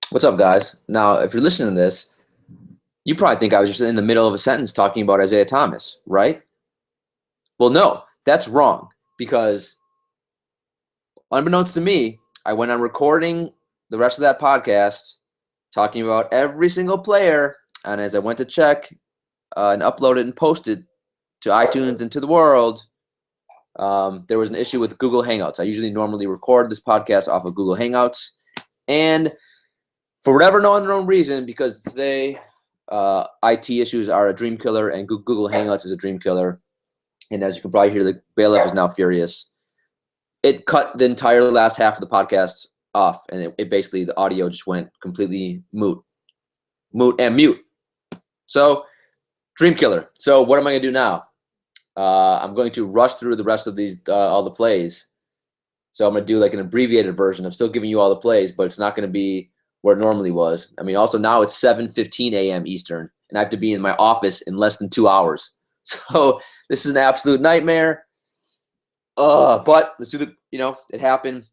What's up, guys? Now, if you're listening to this, you probably think I was just in the middle of a sentence talking about Isaiah Thomas, right? Well, no, that's wrong because unbeknownst to me, I went on recording the rest of that podcast talking about every single player. And as I went to check and upload it and post it to iTunes and to the world, there was an issue with Google Hangouts. I usually normally record this podcast off of Google Hangouts. And for whatever unknown reason, because today IT issues are a dream killer and Google Hangouts is a dream killer. And as you can probably hear, the bailiff is now furious. It cut the entire last half of the podcast off, and it basically, the audio just went completely moot and mute. So, dream killer. So what am I going to do now? I'm going to rush through the rest of these, all the plays. So I'm going to do like an abbreviated version. I'm still giving you all the plays, but it's not going to be where it normally was. I mean, also now it's 7:15 a.m. Eastern, and I have to be in my office in less than 2 hours. So this is an absolute nightmare. But let's do it happened.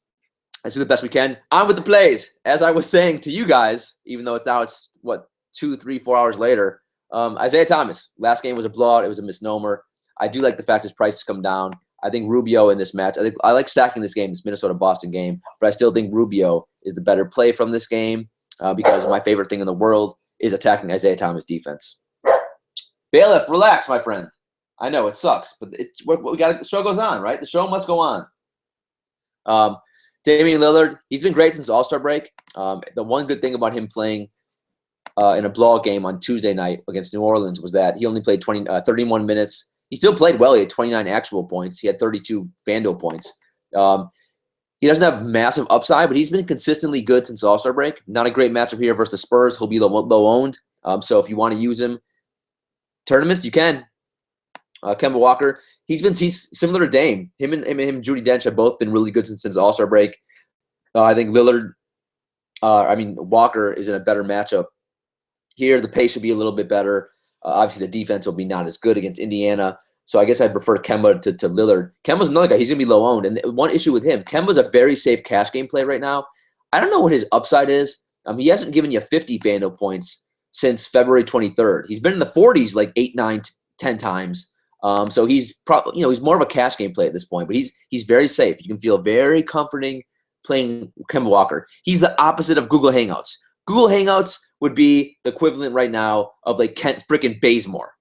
Let's do the best we can. On with the plays. As I was saying to you guys, even though it's what, 2, 3, 4 hours later, Isaiah Thomas, last game was a blowout. It was a misnomer. I do like the fact his price has come down. I think Rubio in this match, I like stacking this game, this Minnesota-Boston game, but I still think Rubio is the better play from this game because my favorite thing in the world is attacking Isaiah Thomas defense. Bailiff, relax, my friend. I know it sucks, but we got. The show goes on, right? The show must go on. Damian Lillard, he's been great since All-Star break. The one good thing about him playing in a blowout game on Tuesday night against New Orleans was that he only played 31 minutes. He still played well. He had 29 actual points. He had 32 FanDuel points. He doesn't have massive upside, but he's been consistently good since All-Star break. Not a great matchup here versus the Spurs. He'll be low-owned. So if you want to use him, tournaments, you can. Kemba Walker, he's similar to Dame. Him and Judi Dench have both been really good since All-Star break. I think Walker is in a better matchup here. The pace should be a little bit better. Obviously, the defense will be not as good against Indiana. So I guess I'd prefer Kemba to Lillard. Kemba's another guy. He's going to be low-owned. And one issue with him, Kemba's a very safe cash game play right now. I don't know what his upside is. He hasn't given you 50 FanDuel points since February 23rd. He's been in the 40s like 8, 9, 10 times. So he's probably, he's more of a cash game play at this point, but he's very safe. You can feel very comforting playing Kemba Walker. He's the opposite of Google Hangouts. Google Hangouts would be the equivalent right now of like Kent freaking Bazemore.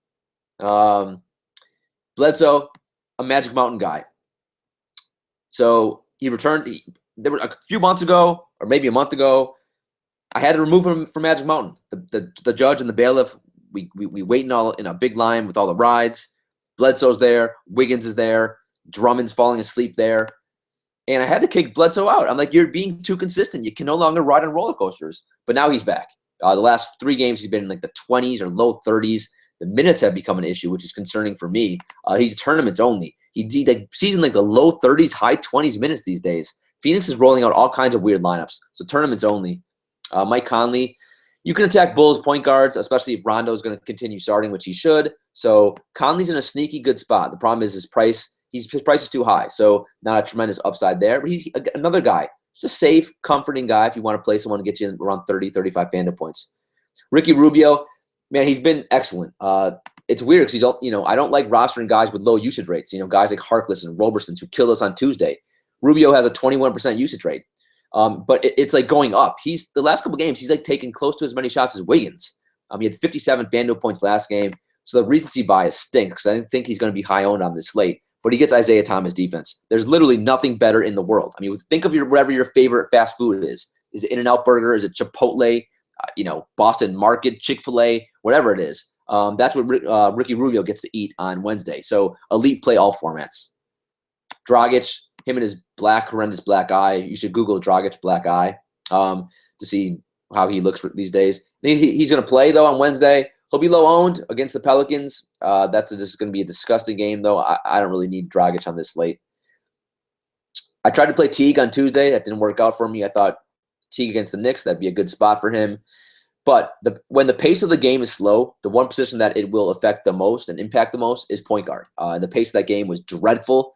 Bledsoe, a Magic Mountain guy. So he returned. There were a few months ago, or maybe a month ago, I had to remove him from Magic Mountain. The judge and the bailiff, we waiting all in a big line with all the rides. Bledsoe's there. Wiggins is there. Drummond's falling asleep there. And I had to kick Bledsoe out. I'm like, you're being too consistent. You can no longer ride on roller coasters. But now he's back. The last 3 games, he's been in like the 20s or low 30s. The minutes have become an issue, which is concerning for me. He's tournaments only. He's in like the low 30s, high 20s minutes these days. Phoenix is rolling out all kinds of weird lineups. So tournaments only. Mike Conley, you can attack Bulls point guards, especially if Rondo is going to continue starting, which he should. So Conley's in a sneaky good spot. The problem is his price. His price is too high, so not a tremendous upside there. But he's another guy, just a safe, comforting guy if you want to play someone to get you around 30, 35 FanDuel points. Ricky Rubio, man, he's been excellent. It's weird because I don't like rostering guys with low usage rates. Guys like Harkless and Roberson who killed us on Tuesday. Rubio has a 21% usage rate. But it's like going up. The last couple games, he's like taking close to as many shots as Wiggins. He had 57 FanDuel points last game. So the recency bias stinks because I didn't think he's going to be high owned on this slate. But he gets Isaiah Thomas defense. There's literally nothing better in the world. Think of whatever your favorite fast food is. Is it In-N-Out Burger? Is it Chipotle? Boston Market, Chick-fil-A, whatever it is. That's what Ricky Rubio gets to eat on Wednesday. So elite play all formats. Dragic, him and his horrendous black eye. You should Google Dragic black eye to see how he looks these days. He's going to play, though, on Wednesday. He'll be low-owned against the Pelicans. That's just going to be a disgusting game, though. I don't really need Dragic on this slate. I tried to play Teague on Tuesday. That didn't work out for me. I thought Teague against the Knicks, that'd be a good spot for him. But when the pace of the game is slow, the one position that it will affect the most and impact the most is point guard. And the pace of that game was dreadful.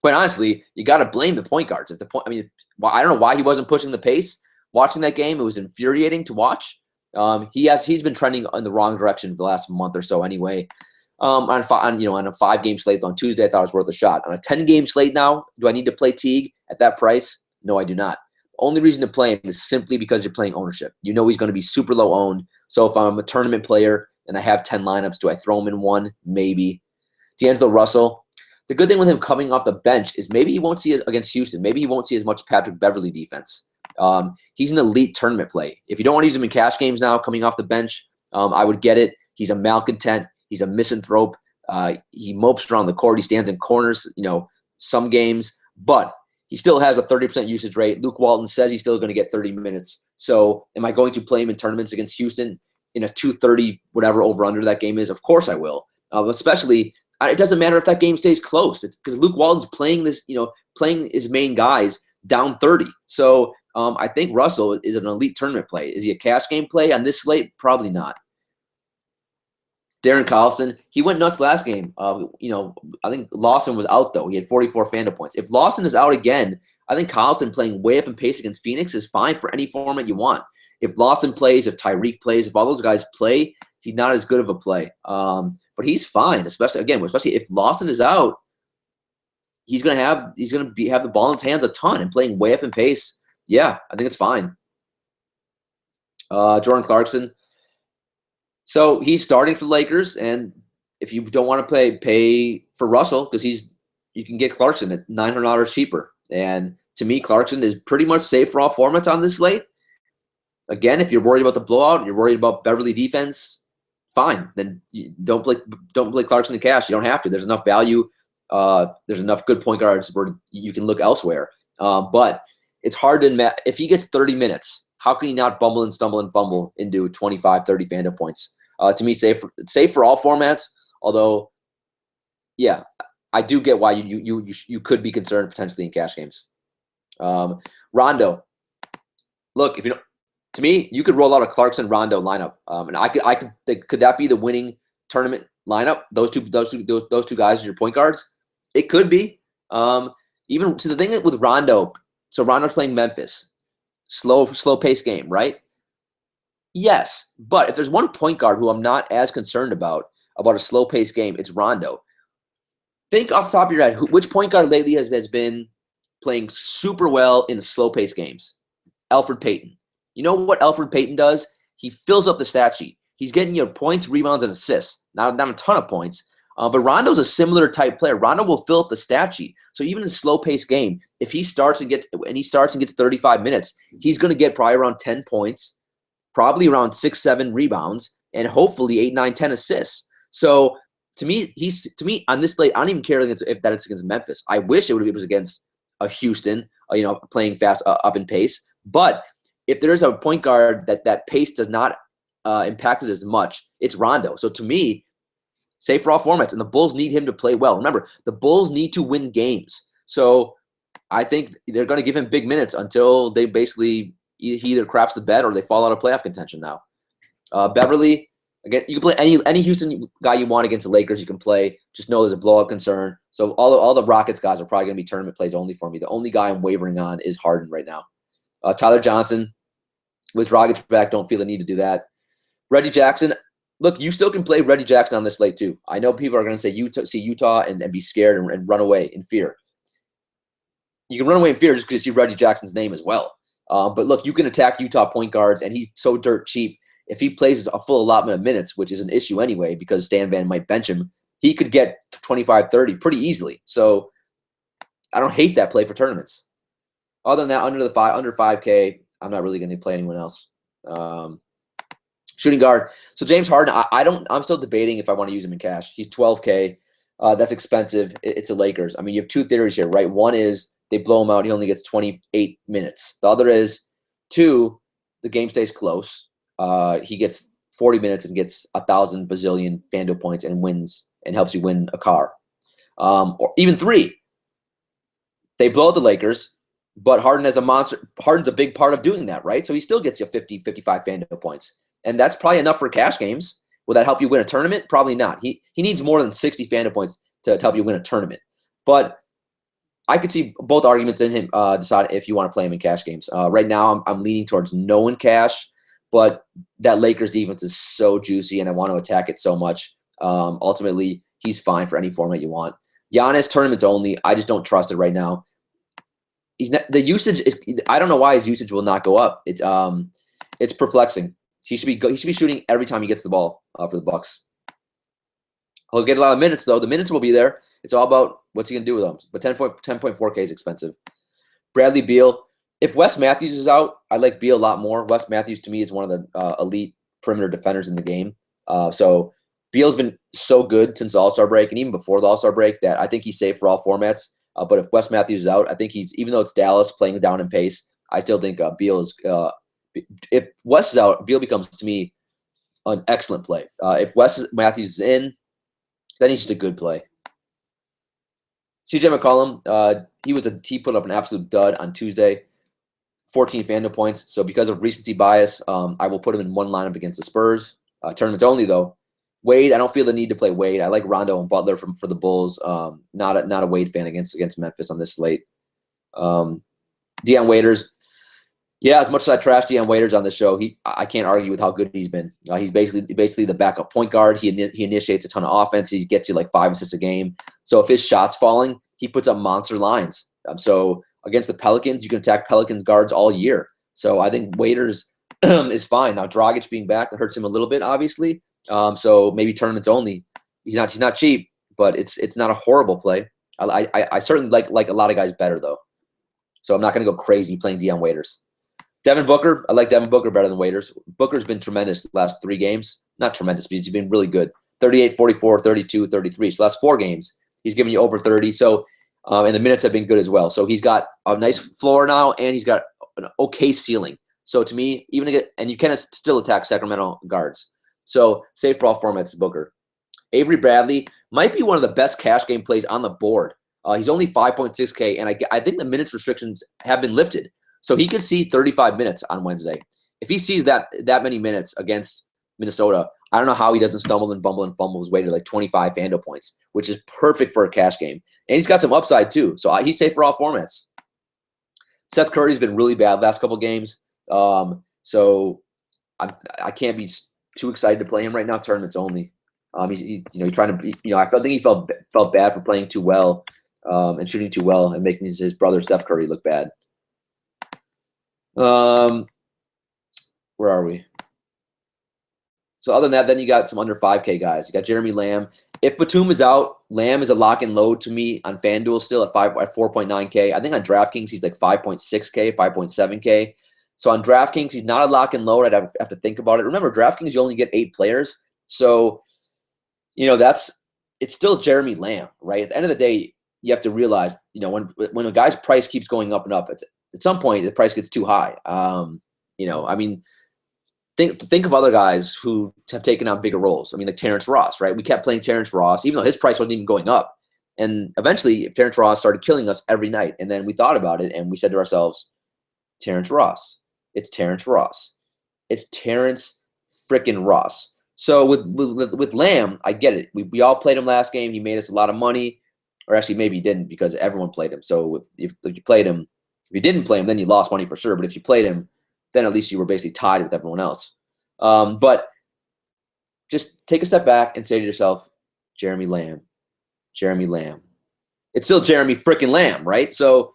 Quite honestly, you got to blame the point guards. I don't know why he wasn't pushing the pace, watching that game, it was infuriating to watch. He's been trending in the wrong direction for the last month or so anyway. On a 5-game slate on Tuesday, I thought it was worth a shot. On a 10-game slate now, do I need to play Teague at that price? No, I do not. The only reason to play him is simply because you're playing ownership. You know he's going to be super low owned. So if I'm a tournament player and I have 10 lineups, do I throw him in one? Maybe. D'Angelo Russell. The good thing with him coming off the bench is maybe he won't see against Houston. Maybe he won't see as much Patrick Beverley defense. He's an elite tournament play. If you don't want to use him in cash games now, coming off the bench, I would get it. He's a malcontent. He's a misanthrope. He mopes around the court. He stands in corners, some games, but he still has a 30% usage rate. Luke Walton says he's still going to get 30 minutes. So am I going to play him in tournaments against Houston in a 230, whatever over-under that game is? Of course I will. Especially, it doesn't matter if that game stays close. It's because Luke Walton's playing playing his main guys down 30. So I think Russell is an elite tournament play. Is he a cash game play on this slate? Probably not. Darren Collison, he went nuts last game. I think Lawson was out, though. He had 44 FanDuel points. If Lawson is out again, I think Collison playing way up in pace against Phoenix is fine for any format you want. If Lawson plays, if Tyreek plays, if all those guys play, he's not as good of a play. But he's fine, especially if Lawson is out, he's gonna have the ball in his hands a ton and playing way up in pace. Yeah, I think it's fine. Jordan Clarkson. So he's starting for the Lakers, and if you don't want to pay for Russell, because you can get Clarkson at $900 cheaper. And to me, Clarkson is pretty much safe for all formats on this slate. Again, if you're worried about the blowout, you're worried about Beverly defense, fine. Then don't play Clarkson in cash. You don't have to. There's enough value. There's enough good point guards where you can look elsewhere. But it's hard to if he gets 30 minutes. How can he not bumble and stumble and fumble into 25, 30 FanDuel points? To me, safe for all formats. Although, yeah, I do get why you could be concerned potentially in cash games. Rondo, look, to me, you could roll out a Clarkson Rondo lineup, and I could think, could that be the winning tournament lineup? Those two guys as your point guards. It could be. Even so, the thing with Rondo. So Rondo's playing Memphis. Slow pace game, right? Yes, but if there's one point guard who I'm not as concerned about a slow pace game, it's Rondo. Think off the top of your head, which point guard lately has been playing super well in slow pace games? Elfrid Payton. You know what Elfrid Payton does? He fills up the stat sheet. He's getting points, rebounds, and assists. Not a ton of points. But Rondo's a similar type player. Rondo will fill up the stat sheet. So even in a slow-paced game, if he starts and gets 35 minutes, he's going to get probably around 10 points, probably around 6-7 rebounds, and hopefully 8, 9, 10 assists. So to me on this slate, I don't even care if it's against Memphis. I wish it was against a Houston, playing fast up in pace. But if there's a point guard that pace does not impact it as much, it's Rondo. So to me, safe for all formats, and the Bulls need him to play well. Remember, the Bulls need to win games. So I think they're going to give him big minutes until they basically he either craps the bed or they fall out of playoff contention now. Beverly, again, you can play any Houston guy you want against the Lakers. You can play. Just know there's a blowout concern. So all the Rockets guys are probably going to be tournament plays only for me. The only guy I'm wavering on is Harden right now. Tyler Johnson, with Dragic back, don't feel the need to do that. Reggie Jackson. Look, you still can play Reggie Jackson on this slate too. I know people are going to say Utah and be scared and run away in fear. You can run away in fear just because you see Reggie Jackson's name as well. But look, you can attack Utah point guards, and he's so dirt cheap. If he plays a full allotment of minutes, which is an issue anyway because Stan Van might bench him, he could get 25, 30 pretty easily. So I don't hate that play for tournaments. Other than that, under 5K, I'm not really going to play anyone else. Shooting guard. So James Harden, I'm still debating if I want to use him in cash. He's 12K. That's expensive. It's the Lakers. I mean, you have two theories here, right? One is they blow him out. He only gets 28 minutes. The other is, two, the game stays close. He gets 40 minutes and gets 1,000 bazillion FanDuel points and wins and helps you win a car. Or even three, they blow out the Lakers, but Harden as a monster. Harden's a big part of doing that, right? So he still gets you 50, 55 FanDuel points. And that's probably enough for cash games. Will that help you win a tournament? Probably not. He needs more than 60 FanDuel points to help you win a tournament. But I could see both arguments in him decide if you want to play him in cash games. Right now, I'm leaning towards no in cash, but that Lakers defense is so juicy, and I want to attack it so much. Ultimately, he's fine for any format you want. Giannis, tournaments only. I just don't trust it right now. He's not, the usage is. I don't know why his usage will not go up. It's perplexing. He should be shooting every time he gets the ball for the Bucks. He'll get a lot of minutes though. The minutes will be there. It's all about what's he gonna do with them. But 10.4K is expensive. Bradley Beal. If Wes Matthews is out, I like Beal a lot more. Wes Matthews to me is one of the elite perimeter defenders in the game. So Beal's been so good since the All-Star break and even before the All-Star break that I think he's safe for all formats. But if Wes Matthews is out, I think he's, even though it's Dallas playing down in pace, I still think Beal is if Wes is out, Beal becomes to me an excellent play. If Wes Matthews is in, then he's just a good play. CJ McCollum, he put up an absolute dud on Tuesday, 14 FanDuel points. So because of recency bias, I will put him in one lineup against the Spurs. Tournaments only though. Wade, I don't feel the need to play Wade. I like Rondo and Butler for the Bulls. Not a Wade fan against Memphis on this slate. Deion Waiters. Yeah, as much as I trash Deion Waiters on this show, I can't argue with how good he's been. He's basically the backup point guard. He initiates a ton of offense. He gets you like 5 assists a game. So if his shot's falling, he puts up monster lines. So against the Pelicans, you can attack Pelicans guards all year. So I think Waiters is fine. Now Dragic being back, that hurts him a little bit, obviously. So maybe tournaments only. He's not cheap, but it's not a horrible play. I certainly like a lot of guys better though. So I'm not going to go crazy playing Deion Waiters. Devin Booker, I like Devin Booker better than Waiters. Booker's been tremendous the last 3 games. Not tremendous, but he's been really good. 38, 44, 32, 33. So last 4 games, he's giving you over 30. So and the minutes have been good as well. So he's got a nice floor now, and he's got an okay ceiling. So to me, and you can still attack Sacramento guards. So safe for all formats, Booker. Avery Bradley might be one of the best cash game plays on the board. He's only 5.6K, and I think the minutes restrictions have been lifted. So he could see 35 minutes on Wednesday. If he sees that many minutes against Minnesota, I don't know how he doesn't stumble and bumble and fumble his way to like 25 FanDuel points, which is perfect for a cash game. And he's got some upside too. So he's safe for all formats. Seth Curry's been really bad last couple games. So I can't be too excited to play him right now. Tournaments only. He's trying to be, I think he felt bad for playing too well and shooting too well and making his brother Steph Curry look bad. Where are we? So other than that, then you got some under 5K guys. You got Jeremy Lamb. If Batum is out, Lamb is a lock and load to me on FanDuel still at 4.9K. I think on DraftKings he's like 5.6K, 5.7K. So on DraftKings he's not a lock and load. I'd have to think about it. Remember, DraftKings you only get 8 players, so it's still Jeremy Lamb, right? At the end of the day, you have to realize when a guy's price keeps going up and up, it's at some point the price gets too high. Think of other guys who have taken on bigger roles. I mean, like Terrence Ross, right? We kept playing Terrence Ross, even though his price wasn't even going up. And eventually, Terrence Ross started killing us every night. And then we thought about it, and we said to ourselves, Terrence Ross. It's Terrence Ross. It's Terrence frickin' Ross. So with Lamb, I get it. We all played him last game. He made us a lot of money. Or actually, maybe he didn't because everyone played him. So if you played him, if you didn't play him, then you lost money for sure. But if you played him, then at least you were basically tied with everyone else. But just take a step back and say to yourself, Jeremy Lamb. It's still Jeremy frickin' Lamb, right? So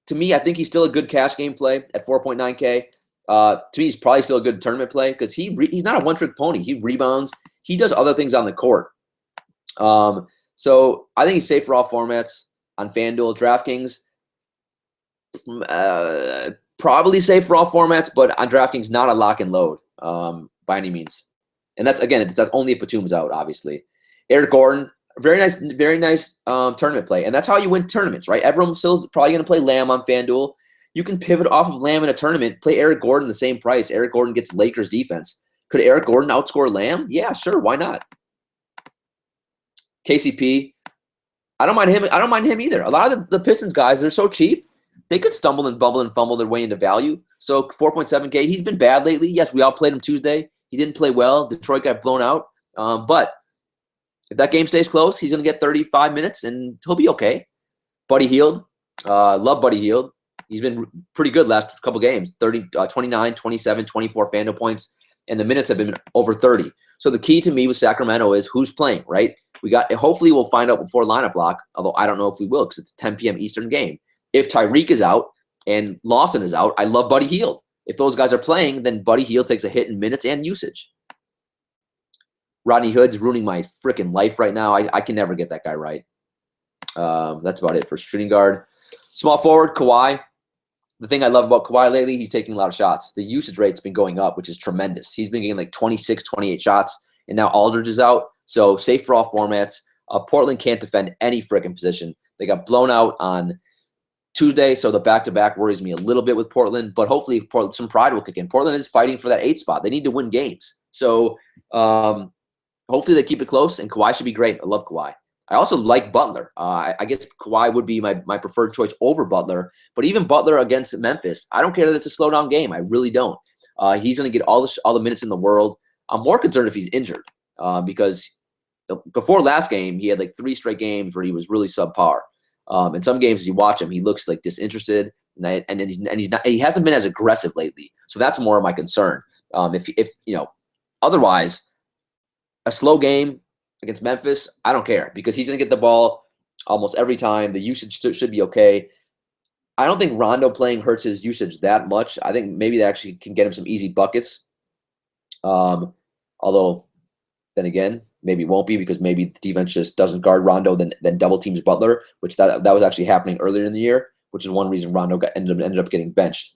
to me, I think he's still a good cash game play at 4.9K. To me, he's probably still a good tournament play because he's not a one-trick pony. He rebounds. He does other things on the court. So I think he's safe for all formats on FanDuel. DraftKings, probably safe for all formats, but on DraftKings, not a lock and load by any means. And that's only if Batum's out, obviously. Eric Gordon, very nice tournament play. And that's how you win tournaments, right? Everyone's still probably going to play Lamb on FanDuel. You can pivot off of Lamb in a tournament, play Eric Gordon the same price. Eric Gordon gets Lakers defense. Could Eric Gordon outscore Lamb? Yeah, sure. Why not? KCP, I don't mind him either. A lot of the Pistons guys, they're so cheap. They could stumble and bumble and fumble their way into value. So 4.7K, he's been bad lately. Yes, we all played him Tuesday. He didn't play well. Detroit got blown out. But if that game stays close, he's going to get 35 minutes, and he'll be okay. Buddy Hield. Love Buddy Hield. He's been pretty good last couple games. 29, 27, 24 FanDuel points, and the minutes have been over 30. So the key to me with Sacramento is who's playing, right? Hopefully we'll find out before lineup lock, although I don't know if we will because it's a 10 p.m. Eastern game. If Tyreek is out and Lawson is out, I love Buddy Hield. If those guys are playing, then Buddy Hield takes a hit in minutes and usage. Rodney Hood's ruining my freaking life right now. I can never get that guy right. That's about it for shooting guard. Small forward, Kawhi. The thing I love about Kawhi lately, he's taking a lot of shots. The usage rate's been going up, which is tremendous. He's been getting like 26, 28 shots, and now Aldridge is out. So safe for all formats. Portland can't defend any freaking position. They got blown out on Tuesday, so the back-to-back worries me a little bit with Portland, but hopefully some pride will kick in. Portland is fighting for that 8 spot. They need to win games. So hopefully they keep it close, and Kawhi should be great. I love Kawhi. I also like Butler. I guess Kawhi would be my preferred choice over Butler, but even Butler against Memphis, I don't care that it's a slow-down game. I really don't. He's going to get all the minutes in the world. I'm more concerned if he's injured because before last game, he had like 3 straight games where he was really subpar. In some games, as you watch him, he looks like disinterested, and he's not. He hasn't been as aggressive lately. So that's more of my concern. If otherwise, a slow game against Memphis, I don't care because he's going to get the ball almost every time. The usage should be okay. I don't think Rondo playing hurts his usage that much. I think maybe that actually can get him some easy buckets. Although, then again, maybe it won't be because maybe the defense just doesn't guard Rondo, then double teams Butler, which that was actually happening earlier in the year, which is one reason Rondo ended up getting benched.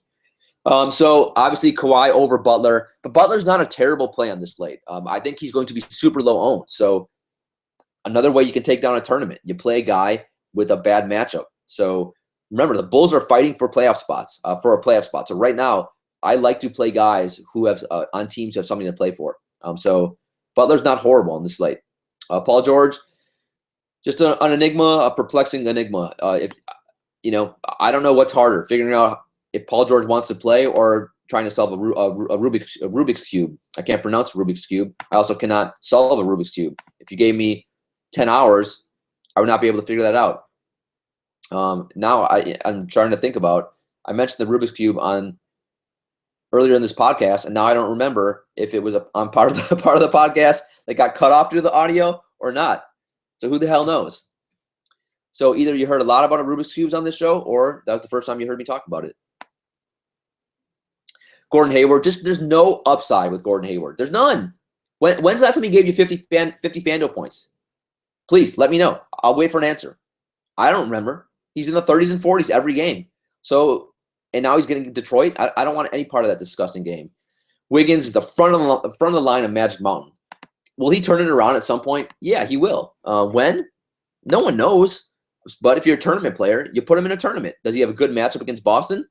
So obviously Kawhi over Butler, but Butler's not a terrible play on this slate. I think he's going to be super low owned. So another way you can take down a tournament, you play a guy with a bad matchup. So remember, the Bulls are fighting for playoff spots, for a playoff spot. So right now, I like to play guys who have on teams who have something to play for. So Butler's not horrible on this slate. Paul George, just an enigma, a perplexing enigma. I don't know what's harder, figuring out if Paul George wants to play or trying to solve a Rubik's Cube. I can't pronounce Rubik's Cube. I also cannot solve a Rubik's Cube. If you gave me 10 hours, I would not be able to figure that out. Now I'm trying to think about, I mentioned the Rubik's Cube earlier in this podcast, and now I don't remember if it was on part of the podcast that got cut off due to the audio or not. So who the hell knows? So either you heard a lot about Rubik's Cubes on this show, or that was the first time you heard me talk about it. Gordon Hayward, there's no upside with Gordon Hayward. There's none. When's the last time he gave you 50 FanDuel points? Please let me know. I'll wait for an answer. I don't remember. He's in the 30s and 40s every game. So, and now he's getting Detroit. I don't want any part of that disgusting game. Wiggins is the front of the line of Magic Mountain. Will he turn it around at some point? Yeah, he will. When? No one knows. But if you're a tournament player, you put him in a tournament. Does he have a good matchup against Boston?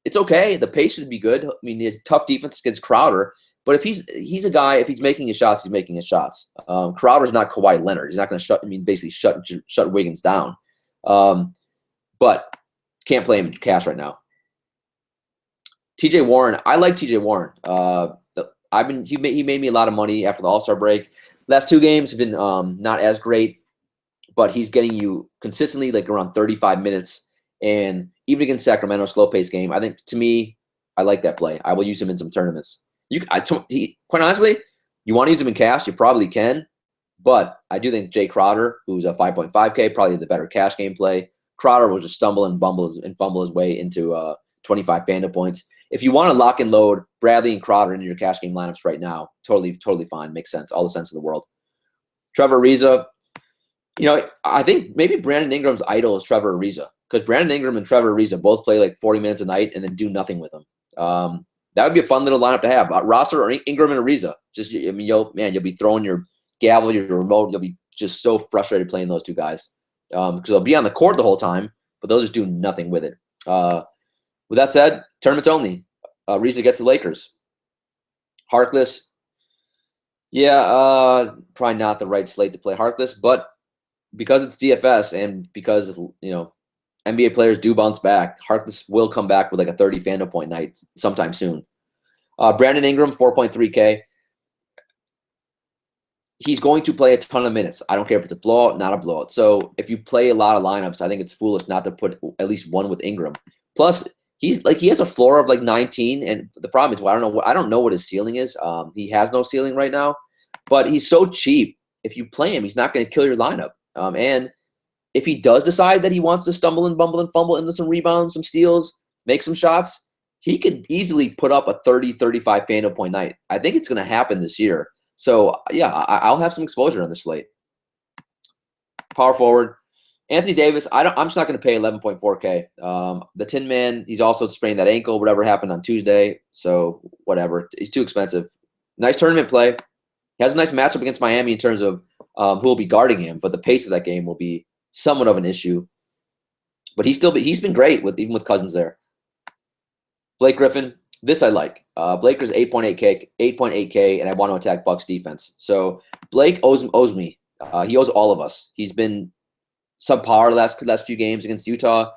It's okay. The pace should be good. I mean, he has tough defense against Crowder. But if he's a guy, if he's making his shots, he's making his shots. Crowder's not Kawhi Leonard. He's not going to basically shut Wiggins down. But can't play him in cash right now. TJ Warren, I like TJ Warren. He made me a lot of money after the All-Star break. Last 2 games have been not as great, but he's getting you consistently like around 35 minutes. And even against Sacramento, slow-paced game, I think, to me, I like that play. I will use him in some tournaments. Quite honestly, you want to use him in cash, you probably can. But I do think Jay Crowder, who's a 5.5K, probably the better cash game play. Crowder will just stumble and fumble his way into 25 FanDuel points. If you want to lock and load Bradley and Crowder into your cash game lineups right now, totally fine. Makes sense. All the sense in the world. Trevor Ariza, I think maybe Brandon Ingram's idol is Trevor Ariza, because Brandon Ingram and Trevor Ariza both play like 40 minutes a night and then do nothing with them. That would be a fun little lineup to have. Roster or Ingram and Ariza. You'll be throwing your gavel, your remote. You'll be just so frustrated playing those 2 guys because they'll be on the court the whole time, but they'll just do nothing with it. With that said, tournaments only. Ariza gets the Lakers. Harkless, probably not the right slate to play Harkless, but because it's DFS and because NBA players do bounce back, Harkless will come back with like a 30 FanDuel point night sometime soon. Brandon Ingram, 4.3K. he's going to play a ton of minutes. I don't care if it's a blowout, not a blowout. So if you play a lot of lineups, I think it's foolish not to put at least one with Ingram. Plus, he has a floor of like 19, and the problem is, well, I don't know what his ceiling is. He has no ceiling right now, but he's so cheap. If you play him, he's not going to kill your lineup. And if he does decide that he wants to stumble and bumble and fumble into some rebounds, some steals, make some shots, he could easily put up a 30, 35 FanDuel point night. I think it's going to happen this year. So, yeah, I'll have some exposure on this slate. Power forward. Anthony Davis, I'm just not going to pay 11.4K. The Tin Man, he's also sprained that ankle, whatever happened on Tuesday. So, whatever. He's too expensive. Nice tournament play. He has a nice matchup against Miami in terms of who will be guarding him, but the pace of that game will be somewhat of an issue. But he's been great even with Cousins there. Blake Griffin, this I like. Blaker's 8.8K, and I want to attack Bucks defense. So Blake owes me. He owes all of us. He's been subpar the last few games against Utah.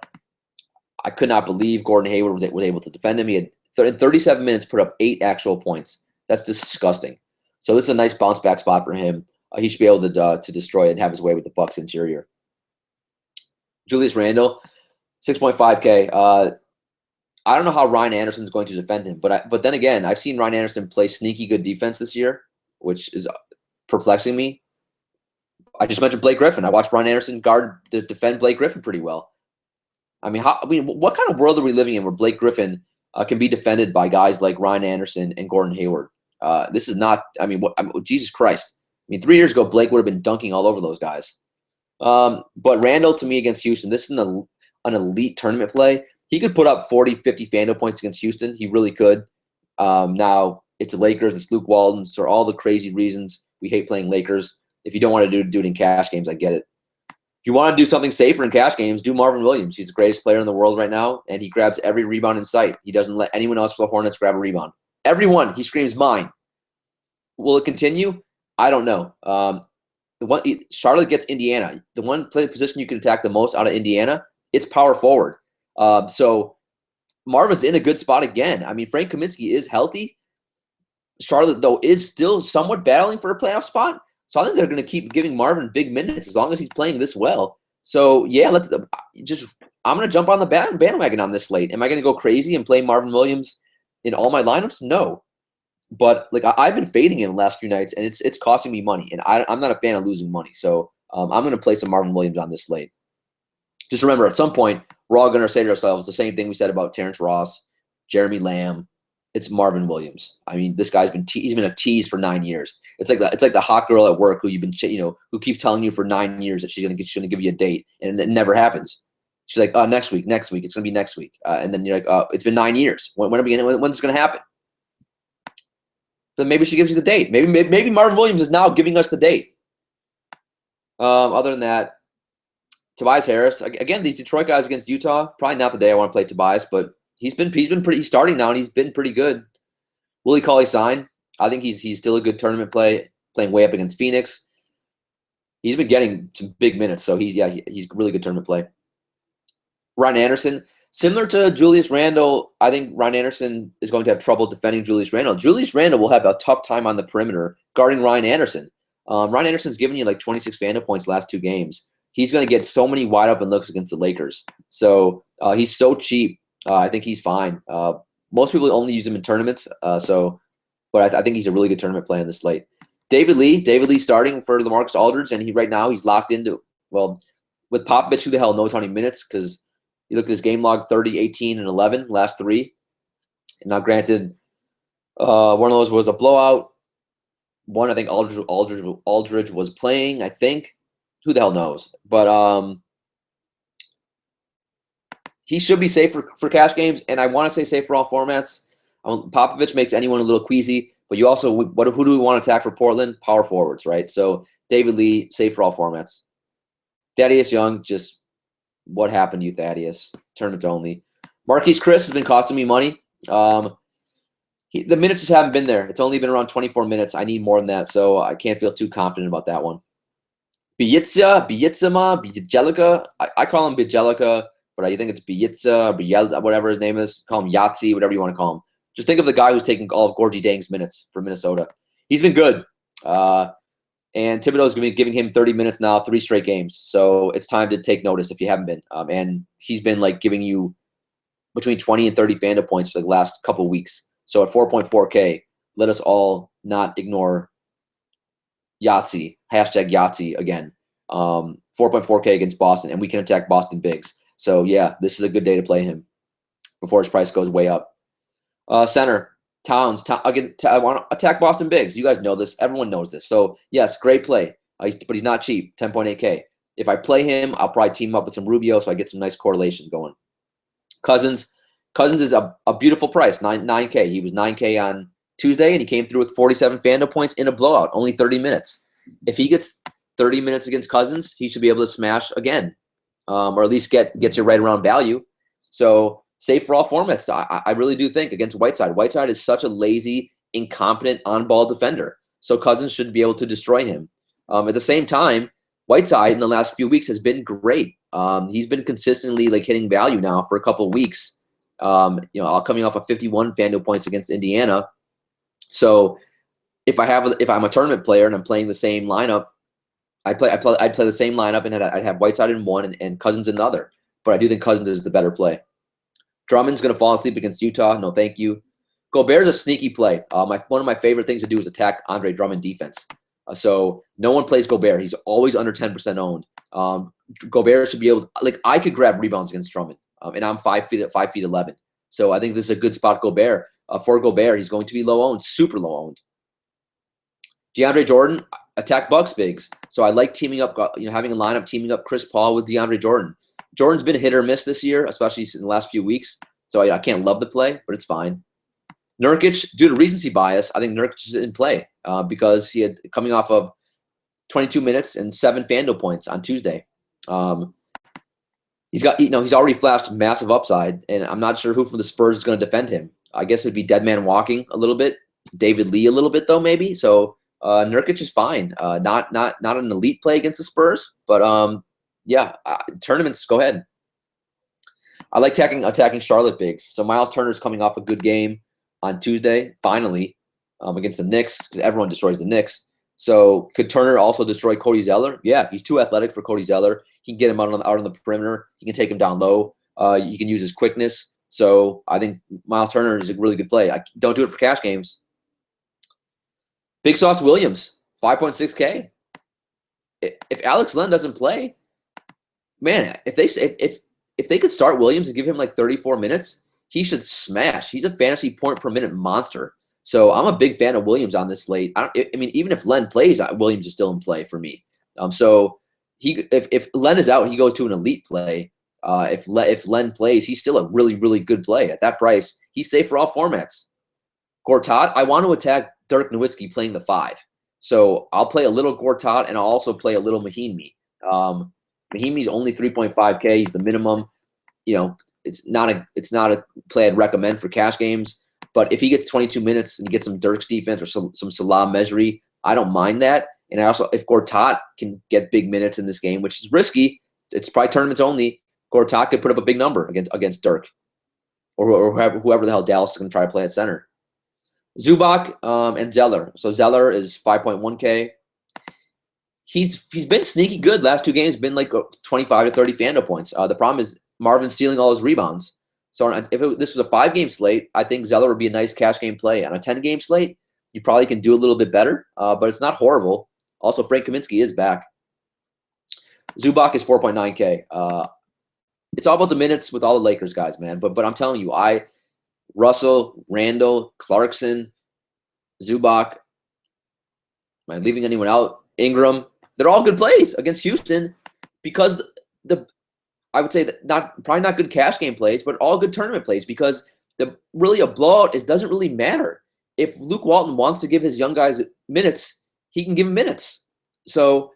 I could not believe Gordon Hayward was able to defend him. He had in 37 minutes put up 8 actual points. That's disgusting. So this is a nice bounce back spot for him. He should be able to destroy and have his way with the Bucks interior. Julius Randle, 6.5K. I don't know how Ryan Anderson is going to defend him, but then again, I've seen Ryan Anderson play sneaky good defense this year, which is perplexing me. I just mentioned Blake Griffin. I watched Ryan Anderson defend Blake Griffin pretty well. I mean, what kind of world are we living in where Blake Griffin can be defended by guys like Ryan Anderson and Gordon Hayward? This is not. Jesus Christ. 3 years ago, Blake would have been dunking all over those guys. But Randall, to me, against Houston, this is an elite tournament play. He could put up 40, 50 FanDuel points against Houston. He really could. Now, it's the Lakers. It's Luke Walton. So all the crazy reasons we hate playing Lakers. If you don't want to do it in cash games, I get it. If you want to do something safer in cash games, do Marvin Williams. He's the greatest player in the world right now, and he grabs every rebound in sight. He doesn't let anyone else for the Hornets grab a rebound. Everyone, he screams, mine. Will it continue? I don't know. Charlotte gets Indiana. The one position you can attack the most out of Indiana, it's power forward. So Marvin's in a good spot again. Frank Kaminsky is healthy. Charlotte, though, is still somewhat battling for a playoff spot. So I think they're going to keep giving Marvin big minutes as long as he's playing this well. So, yeah, I'm going to jump on the bandwagon on this slate. Am I going to go crazy and play Marvin Williams in all my lineups? No. But I've been fading him the last few nights, and it's costing me money. And I'm not a fan of losing money. So I'm going to play some Marvin Williams on this slate. Just remember, at some point, we're all going to say to ourselves the same thing we said about Terrence Ross, Jeremy Lamb. It's Marvin Williams. This guy's been he's been a tease for 9 years. It's like the hot girl at work who you've been who keeps telling you for 9 years that she's gonna give you a date, and it never happens. She's like, next week, it's gonna be next week, and then you're like, it's been 9 years. When's it gonna happen? Then maybe she gives you the date. Maybe Marvin Williams is now giving us the date. Other than that, Tobias Harris again. These Detroit guys against Utah, probably not the day I want to play Tobias, but he's starting now, and he's been pretty good. Willie Cauley-Stein, I think he's still a good tournament play, playing way up against Phoenix. He's been getting some big minutes, so he's a really good tournament play. Ryan Anderson, similar to Julius Randle, I think Ryan Anderson is going to have trouble defending Julius Randle. Julius Randle will have a tough time on the perimeter guarding Ryan Anderson. Ryan Anderson's given you like 26 FanDuel points last 2 games. He's going to get so many wide open looks against the Lakers. So he's so cheap. I think he's fine. Most people only use him in tournaments, but I think he's a really good tournament play on this slate. David Lee starting for LaMarcus Aldridge, and he's locked into, with Popovich, who the hell knows how many minutes, because you look at his game log, 30, 18, and 11, last 3. And now, granted, one of those was a blowout. One, I think Aldridge was playing, I think. Who the hell knows? But he should be safe for cash games, and I want to say safe for all formats. Popovich makes anyone a little queasy, but you also, who do we want to attack for Portland? Power forwards, right? So David Lee, safe for all formats. Thaddeus Young, just what happened to you, Thaddeus? Tournaments only. Marquise Chris has been costing me money. The minutes just haven't been there. It's only been around 24 minutes. I need more than that, so I can't feel too confident about that one. Bielitsa, I call him Bijelica, but I think it's Bielitsa, whatever his name is. Call him Yahtzee, whatever you want to call him. Just think of the guy who's taking all of Gorgie Dang's minutes for Minnesota. He's been good. And Thibodeau's going to be giving him 30 minutes now, 3 straight games. So it's time to take notice if you haven't been. And he's been like giving you between 20 and 30 Fando points for the last couple of weeks. So at 4.4K, let us all not ignore Yahtzee, hashtag Yahtzee again. 4.4K against Boston, and we can attack Boston bigs. So yeah, this is a good day to play him before his price goes way up. Center, Towns. Again, I want to attack Boston bigs. You guys know this. Everyone knows this. So yes, great play. But he's not cheap, 10.8K. If I play him, I'll probably team up with some Rubio so I get some nice correlation going. Cousins is a beautiful price, 9K. He was 9K on Tuesday, and he came through with 47 Fando points in a blowout, only 30 minutes. If he gets 30 minutes against Cousins, he should be able to smash again, or at least get you right around value. So safe for all formats. I really do think against Whiteside. Whiteside is such a lazy, incompetent on-ball defender. So Cousins should be able to destroy him. At the same time, Whiteside in the last few weeks has been great. He's been consistently like hitting value now for a couple of weeks. Coming off of 51 Fando points against Indiana. So if I'm a tournament player and I'm playing the same lineup, I'd play the same lineup and I'd have Whiteside in one and Cousins in the other. But I do think Cousins is the better play. Drummond's going to fall asleep against Utah. No, thank you. Gobert's a sneaky play. One of my favorite things to do is attack Andre Drummond defense. So no one plays Gobert. He's always under 10% owned. Gobert should be able to, like, I could grab rebounds against Drummond, and I'm 5'11". So I think this is a good spot Gobert. For Gobert, he's going to be low owned, super low owned. DeAndre Jordan, attack Bucks bigs. So I like teaming up, having a lineup teaming up Chris Paul with DeAndre Jordan. Jordan's been hit or miss this year, especially in the last few weeks. So I can't love the play, but it's fine. Nurkic, due to recency bias, I think Nurkic is in play because he had coming off of 22 minutes and 7 Fando points on Tuesday. He's already flashed massive upside, and I'm not sure who from the Spurs is going to defend him. I guess it'd be Dead Man Walking a little bit, David Lee a little bit though maybe. So Nurkic is fine. Not an elite play against the Spurs, but tournaments, go ahead. I like attacking Charlotte bigs. So Miles Turner's coming off a good game on Tuesday, finally, against the Knicks, because everyone destroys the Knicks. So could Turner also destroy Cody Zeller? Yeah, he's too athletic for Cody Zeller. He can get him out on the perimeter. He can take him down low. He can use his quickness. So I think Miles Turner is a really good play. I don't do it for cash games. Big Sauce Williams, 5.6K. If Alex Len doesn't play, man, if they could start Williams and give him like 34 minutes, he should smash. He's a fantasy point per minute monster. So I'm a big fan of Williams on this slate. Even if Len plays, Williams is still in play for me. So if Len is out, he goes to an elite play. If Len plays, he's still a really, really good play at that price. He's safe for all formats. Gortat, I want to attack Dirk Nowitzki playing the 5. So I'll play a little Gortat and I'll also play a little Mahinmi. Mahinmi's only 3.5K. He's the minimum. It's not a play I'd recommend for cash games. But if he gets 22 minutes and he gets some Dirk's defense or some Salah Mejri, I don't mind that. And I also, if Gortat can get big minutes in this game, which is risky, it's probably tournaments only, Gortat could put up a big number against Dirk or whoever the hell Dallas is going to try to play at center. Zubac and Zeller. So Zeller is 5.1K. He's been sneaky good last 2 games, been like 25 to 30 Fando points. The problem is Marvin's stealing all his rebounds. So if this was a 5-game slate, I think Zeller would be a nice cash game play. On a 10-game slate, you probably can do a little bit better, but it's not horrible. Also, Frank Kaminsky is back. Zubac is 4.9K. It's all about the minutes with all the Lakers guys, man. But I'm telling you, Russell, Randall, Clarkson, Zubac, am I leaving anyone out? Ingram, they're all good plays against Houston because I would say that probably not good cash game plays, but all good tournament plays because really a blowout doesn't really matter. If Luke Walton wants to give his young guys minutes, he can give them minutes. So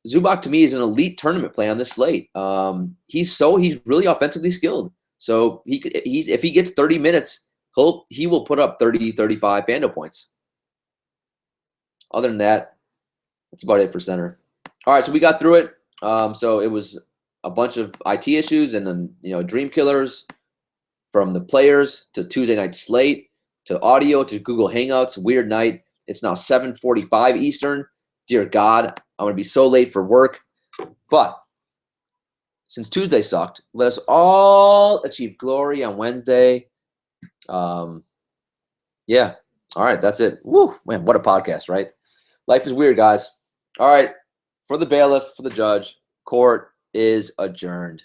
Zubac to me is an elite tournament play on this slate. He's really offensively skilled. So if he gets 30 minutes, he will put up 30, 35 Fando points. Other than that, that's about it for center. All right, so we got through it. So it was a bunch of IT issues and then dream killers, from the players to Tuesday night slate to audio to Google Hangouts. Weird night. It's now 7:45 Eastern. Dear God, I'm going to be so late for work. But since Tuesday sucked, let us all achieve glory on Wednesday. Yeah. All right. That's it. Woo, man, what a podcast, right? Life is weird, guys. All right. For the bailiff, for the judge, court is adjourned.